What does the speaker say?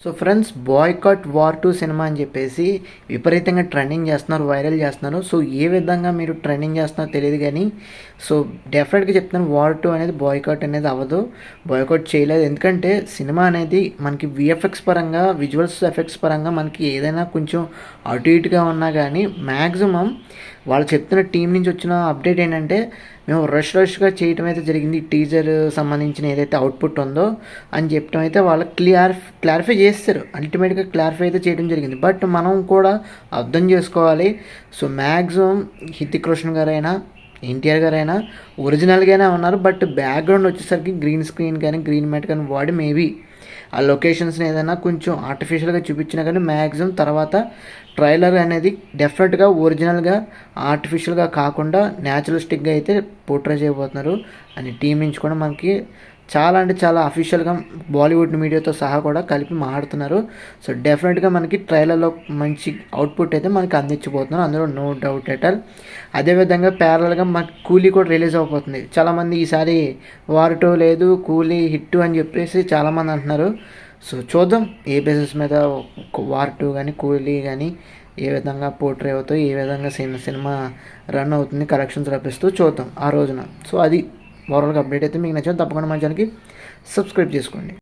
So friends, boycott war 2 cinema అని చెప్పేసి విపరీతంగా ట్రెండింగ్ చేస్తున్నారు, వైరల్ చేస్తున్నారు. సో ఏ విధంగా మీరు ట్రెండింగ్ చేస్తున్నారో తెలియదు కానీ, సో డెఫినెట్గా చెప్తున్నాను, వార్ 2 అనేది బాయ్కాట్ అనేది అవ్వదు, బాయ్కాట్ చేయలేదు. ఎందుకంటే సినిమా అనేది మనకి విఎఫ్ఎక్స్ పరంగా, విజువల్స్ ఎఫెక్ట్స్ పరంగా మనకి ఏదైనా కొంచెం అటు ఇటుగా ఉన్నా కానీ మ్యాక్సిమం వాళ్ళు చెప్తున్న టీం నుంచి వచ్చిన అప్డేట్ ఏంటంటే, మేము రష్గా చేయటం అయితే జరిగింది. టీజర్ సంబంధించిన ఏదైతే అవుట్పుట్ ఉందో అని చెప్పడం అయితే వాళ్ళు క్లారిఫై చేస్తారు. అల్టిమేట్గా క్లారిఫై అయితే చేయడం జరిగింది. బట్ మనం కూడా అర్థం చేసుకోవాలి. సో మ్యాక్సిమం హితిక్ రోషన్ గారైనా, ఎన్టీఆర్ గారైనా ఒరిజినల్గానే ఉన్నారు. బట్ బ్యాక్గ్రౌండ్ వచ్చేసరికి గ్రీన్ స్క్రీన్ కానీ గ్రీన్ మ్యాట్ కానీ వాడి మేబీ ఆ లొకేషన్స్ని ఏదైనా కొంచెం ఆర్టిఫిషియల్గా చూపించినా కానీ మ్యాక్సిమం తర్వాత ట్రైలర్ అనేది డెఫినెట్గా ఒరిజినల్గా ఆర్టిఫిషియల్గా కాకుండా న్యాచురలిస్టిక్గా అయితే పోర్ట్రే చేయబోతున్నారు అని టీం నుంచి కూడా మనకి చాలా అంటే చాలా అఫీషియల్గా బాలీవుడ్ మీడియాతో సహా కూడా కలిపి మాట్లాడుతున్నారు. సో డెఫినెట్గా మనకి ట్రైలర్లో మంచి అవుట్పుట్ అయితే మనకి అందించబోతున్నారు, అందులో నో డౌట్ ఎట్ ఆల్. అదేవిధంగా ప్యారల్గా మనకి కూలీ కూడా రిలీజ్ అవబోతుంది. చాలామంది ఈసారి వార్ 2 లేదు, కూలీ హిట్ అని చెప్పేసి చాలామంది అంటున్నారు. సో చూద్దాం ఏ బేసిస్ మీద వార్ 2 కానీ కూలీ కానీ ఏ విధంగా పోర్ట్రే అవుతాయి, ఏ విధంగా సినిమా రన్ అవుతుంది, కలెక్షన్స్ రప్పిస్తూ చూద్దాం ఆ రోజున. సో అది ఓవరాల్గా అప్డేట్ అయితే మీకు నచ్చింది. తప్పకుండా మన ఛానల్కి సబ్స్క్రైబ్ చేసుకోండి.